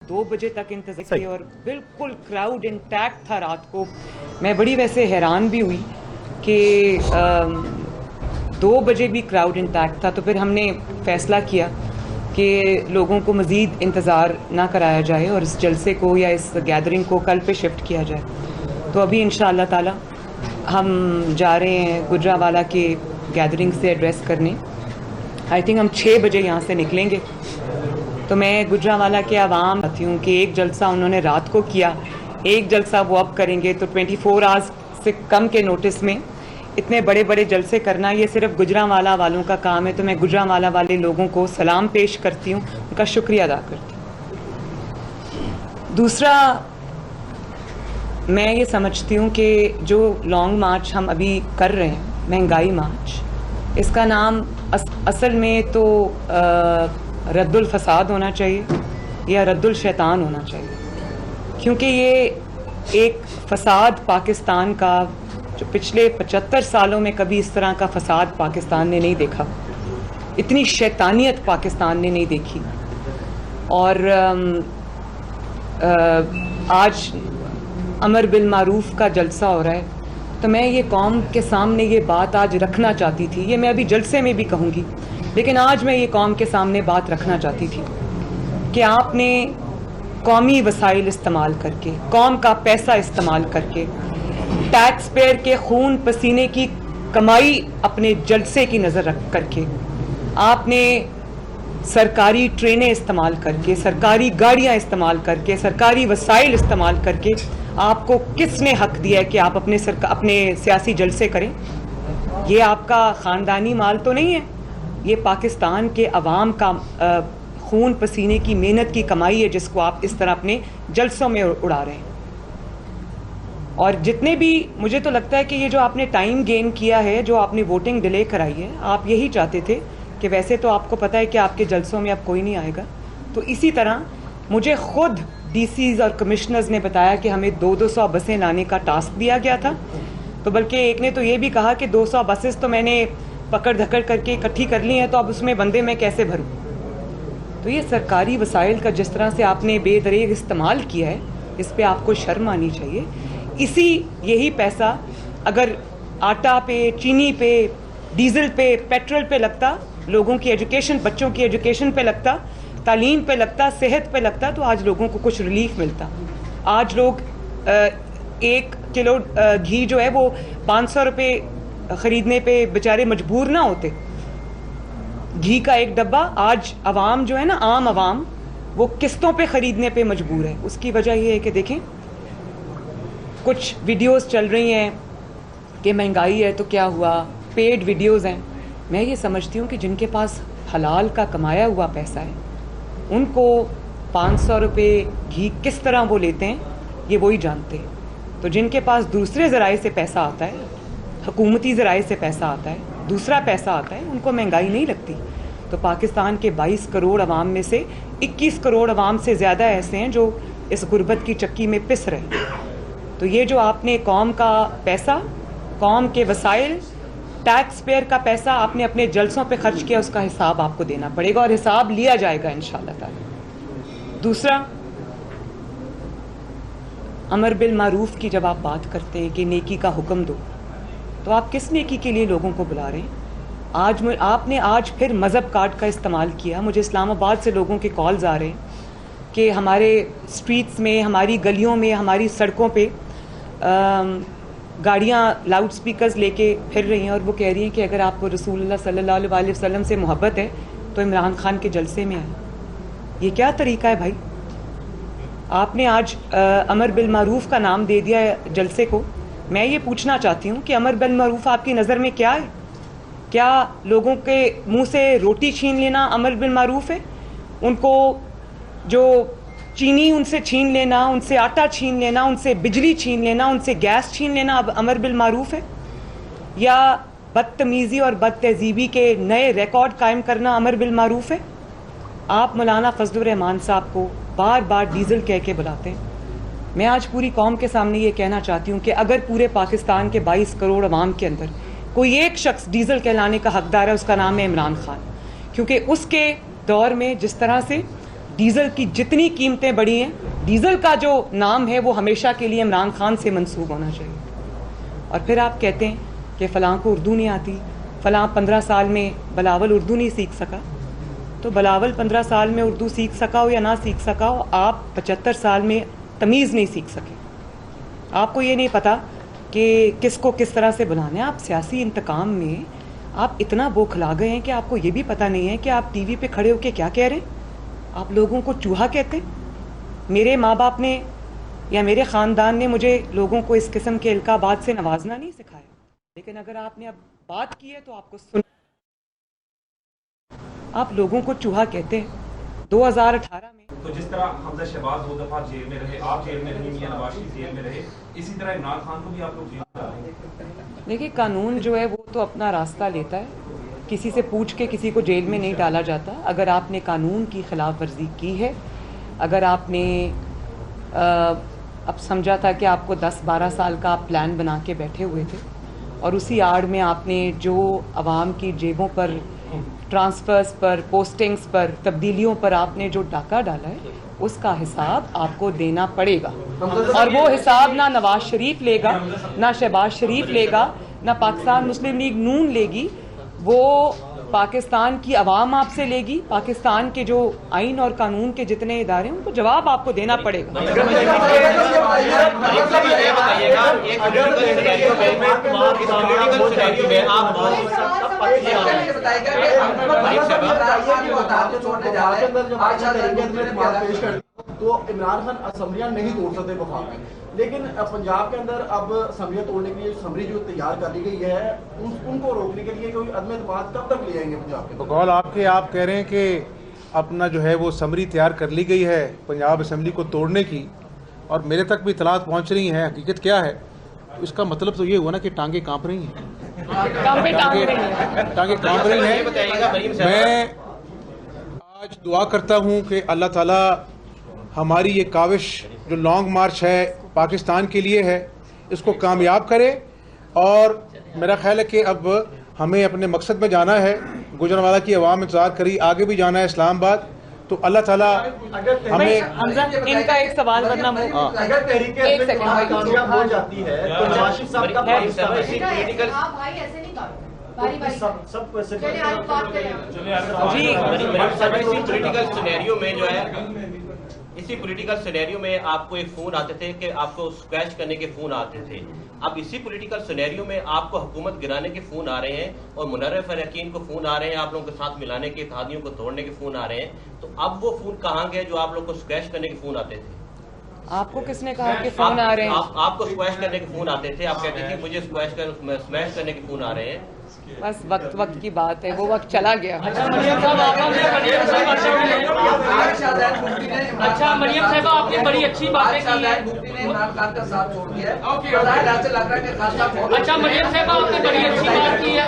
2 बजे तक इंतजार किया और बिल्कुल क्राउड इंटैक्ट था रात को। मैं बड़ी वैसे हैरान भी हुई कि 2 बजे भी क्राउड इंटैक्ट था। तो फिर हमने फैसला किया कि लोगों को मज़ीद इंतज़ार ना कराया जाए और इस जलसे को या इस गैदरिंग को कल पे शिफ्ट किया जाए। तो अभी इंशाअल्लाह ताला हम जा रहे हैं गुजरावाला के गैदरिंग से एड्रेस करने। आई थिंक हम 6 बजे यहाँ से निकलेंगे। तो मैं गुजरावाला के आवाम चाहती हूँ कि एक जलसा उन्होंने रात को किया, एक जलसा वो अब करेंगे, तो 24 आवर्स से कम के नोटिस में इतने बड़े बड़े जलसे करना ये सिर्फ गुजरावाला वालों का काम है। तो मैं गुजरावाला वाले लोगों को सलाम पेश करती हूँ, उनका शुक्रिया अदा करती हूँ। दूसरा, मैं ये समझती हूँ कि जो लॉन्ग मार्च हम अभी कर रहे हैं, महंगाई मार्च, इसका नाम असल में तो रद्दुल फसाद होना चाहिए या रद्दुल शैतान होना चाहिए, क्योंकि ये एक फसाद पाकिस्तान का जो पिछले 75 सालों में कभी इस तरह का फसाद पाकिस्तान ने नहीं देखा, इतनी शैतानियत पाकिस्तान ने नहीं देखी। और आज अमर बिल मारूफ का जलसा हो रहा है, तो मैं ये कौम के सामने ये बात आज रखना चाहती थी। ये मैं अभी जलसे में भी कहूँगी, लेकिन आज मैं ये कौम के सामने बात रखना चाहती थी कि आपने कौमी वसाइल इस्तेमाल करके, कौम का पैसा इस्तेमाल करके, टैक्स पेयर के खून पसीने की कमाई अपने जलसे की नज़र रख करके, आपने सरकारी ट्रेनें इस्तेमाल करके, सरकारी गाड़ियां इस्तेमाल करके, सरकारी वसाइल इस्तेमाल करके आपको किसने हक दिया है कि आप अपने सियासी जलसे करें? ये आपका ख़ानदानी माल तो नहीं है, ये पाकिस्तान के अवाम का खून पसीने की मेहनत की कमाई है, जिसको आप इस तरह अपने जलसों में उड़ा रहे हैं। और जितने भी, मुझे तो लगता है कि ये जो आपने टाइम गेन किया है, जो आपने वोटिंग डिले कराई है, आप यही चाहते थे कि वैसे तो आपको पता है कि आपके जलसों में अब कोई नहीं आएगा। तो इसी तरह मुझे खुद डीसीज और कमिश्नर्स ने बताया कि हमें 200 बसें लाने का टास्क दिया गया था। तो बल्कि एक ने तो ये भी कहा कि 200 बसेस तो मैंने पकड़ धकड़ करके इकट्ठी कर ली हैं, तो अब उसमें बंदे मैं कैसे भरूं? तो ये सरकारी वसाइल का जिस तरह से आपने बेदरेग इस्तेमाल किया है, इस पे आपको शर्म आनी चाहिए। यही पैसा अगर आटा पे, चीनी पे, डीजल पे, पेट्रोल पे लगता, लोगों की एजुकेशन, बच्चों की एजुकेशन पे लगता, तालीम पे लगता, सेहत पे लगता, तो आज लोगों को कुछ रिलीफ मिलता। आज लोग 1 किलो घी जो है वो 500 रुपये ख़रीदने पे बेचारे मजबूर ना होते। घी का एक डब्बा आज अवाम जो है ना, आम अवाम, वो किस्तों पे ख़रीदने पे मजबूर है। उसकी वजह ये है कि देखें, कुछ वीडियोस चल रही हैं कि महंगाई है तो क्या हुआ, पेड वीडियोस हैं। मैं ये समझती हूँ कि जिनके पास हलाल का कमाया हुआ पैसा है, उनको 500 रुपये घी किस तरह वो लेते हैं, ये वही जानते हैं। तो जिनके पास दूसरे ज़राए से पैसा आता है, हुकूमती ज़राए से पैसा आता है, दूसरा पैसा आता है, उनको महंगाई नहीं लगती। तो पाकिस्तान के 22 करोड़ अवाम में से 21 करोड़ अवाम से ज़्यादा ऐसे हैं जो इस गुर्बत की चक्की में पिस रहे। तो ये जो आपने कौम का पैसा, कौम के वसाइल, टैक्स पेयर का पैसा आपने अपने जलसों पे खर्च किया, उसका हिसाब आपको देना पड़ेगा और हिसाब लिया जाएगा इंशाअल्लाह ताला। दूसरा, अमर बिल मारूफ की जब आप बात करते हैं कि नेकी का हुक्म दो, तो आप किस नेकी के लिए लोगों को बुला रहे हैं? आपने आज फिर मज़हब कार्ड का इस्तेमाल किया। मुझे इस्लामाबाद से लोगों के कॉल्स आ रहे हैं कि हमारे स्ट्रीट्स में, हमारी गलियों में, हमारी सड़कों पे गाड़ियाँ लाउड स्पीकर्स लेके फिर रही हैं और वो कह रही हैं कि अगर आपको रसूलुल्लाह सल्लल्लाहु अलैहि वसल्लम से मोहब्बत है तो इमरान खान के जलसे में आए। ये क्या तरीका है भाई? आपने आज अमर बिल मारूफ का नाम दे दिया है जलसे को। मैं ये पूछना चाहती हूँ कि अमर बिल मारूफ आपकी नज़र में क्या है? क्या लोगों के मुंह से रोटी छीन लेना अमर बिल मारूफ है? उनको जो चीनी उनसे छीन लेना, उनसे आटा छीन लेना, उनसे बिजली छीन लेना, उनसे गैस छीन लेना अब अमर बिल मारूफ है? या बदतमीज़ी और बदतहजीबी के नए रिकॉर्ड कायम करना अमर बिल मारूफ है? आप मौलाना फजलुर रहमान साहब को बार बार डीजल कह के बुलाते हैं। मैं आज पूरी कौम के सामने ये कहना चाहती हूँ कि अगर पूरे पाकिस्तान के 22 करोड़ अवाम के अंदर कोई एक शख्स डीजल कहलाने का हकदार है, उसका नाम है इमरान खान। क्योंकि उसके दौर में जिस तरह से डीज़ल की जितनी कीमतें बढ़ी हैं, डीज़ल का जो नाम है वो हमेशा के लिए इमरान खान से मंसूब होना चाहिए। और फिर आप कहते हैं कि फ़लाँ को उर्दू नहीं आती, फ़लाँ 15 साल में बिलावल उर्दू नहीं सीख सका। तो बिलावल 15 साल में उर्दू सीख सका हो या ना सीख सका हो, आप 75 साल में तमीज़ नहीं सीख सके। आपको ये नहीं पता कि किसको किस तरह से बुलाना है। आप सियासी इंतकाम में आप इतना बौखला गए हैं कि आपको ये भी पता नहीं है कि आप टीवी पे खड़े होकर क्या कह रहे हैं। आप लोगों को चूहा कहते हैं। मेरे माँ बाप ने या मेरे ख़ानदान ने मुझे लोगों को इस किस्म के इल्काबात से नवाजना नहीं सिखाया, लेकिन अगर आपने अब बात की है तो आपको सुन। आप लोगों को चूहा कहते हैं। 2018 में तो जिस तरह हमजा शहबाज 2 दफा जेल में रहे, आप जेल में रही, मियां नवाज शरीफ जेल में रहे, इसी तरह इमरान खान को भी आप लोग जेल में डाल रहे हैं। देखिए, कानून जो है वो तो अपना रास्ता लेता है। किसी से पूछ के किसी को जेल में नहीं डाला जाता। अगर आपने कानून की खिलाफ वर्जी की है, अगर आपने अब समझा था कि आपको 10-12 साल का आप प्लान बना के बैठे हुए थे और उसी आड़ में आपने जो आवाम की जेबों पर, ट्रांसफ़र्स पर, पोस्टिंग्स पर, तब्दीलियों पर आपने जो डाका डाला है, उसका हिसाब आपको देना पड़ेगा। और वो हिसाब ना नवाज शरीफ लेगा, ना शहबाज शरीफ लेगा, ना पाकिस्तान मुस्लिम लीग नून लेगी। वो पाकिस्तान की आवाम आपसे लेगी। पाकिस्तान के जो आइन और कानून के जितने इदारे हैं उनको जवाब आपको देना पड़ेगा। तो इमरान खान असम्बलियां नहीं तोड़ सकते वफाक में, लेकिन पंजाब के अंदर अब असम्बलियां तोड़ने के लिए असम्बली जो तैयार कर ली गई है उनको रोकने के लिए कोई अदम एतमाद कब तक ले आएंगे पंजाब के? बकौल आपके, आप कह रहे हैं कि अपना जो है वो असम्बली तैयार कर ली गई है पंजाब असम्बली को तोड़ने की, और मेरे तक भी इतलात पहुँच रही हैं। हकीकत क्या है, इसका मतलब तो ये हुआ ना कि टांगे काँप रही हैं, टांगे काँप रही हैं। मैं आज दुआ करता हूँ कि अल्लाह ताला हमारी ये काविश जो लॉन्ग मार्च है पाकिस्तान के लिए है, इसको कामयाब करे। और मेरा ख्याल है कि अब हमें अपने मकसद में जाना है। गुजरांवाला की आवाम इंतजार करी, आगे भी जाना है इस्लामाबाद। तो अल्लाह ताला हमें इनका एक सवाल वरना अगर तहरीक एक सेकंड कामयाब हो जाती है तो नवाज शरीफ साहब का पॉलिटिकल सिनेरियो में जो है, इसी पॉलिटिकल सिनेरियो में आपको एक फोन आते थे कि आपको स्क्रैच करने के फोन आते थे। अब इसी पॉलिटिकल सिनेरियो में आपको हुकूमत गिराने के फोन आ रहे हैं और मुनर्रफ यकीन को फोन आ रहे हैं, आप लोगों के साथ मिलाने के, इत्तेहादियों को तोड़ने के फोन आ रहे हैं। तो अब वो फोन कहाँ गए जो आप लोग को स्क्रैच करने के फोन आते थे? आपको किसने कहा कि फोन आ रहे हैं? आपको स्क्वैश करने के फोन आते थे, आप कहते थे मुझे स्मैश करने के फोन आ रहे हैं। बस वक्त की बात है, वो वक्त चला गया। अच्छा मरियम साहबा, आपने बड़ी अच्छी बातें की है। इमरान खान का साथ छोड़ दिया है। अच्छा मरियम साहबा, आपने बड़ी अच्छी बात की है।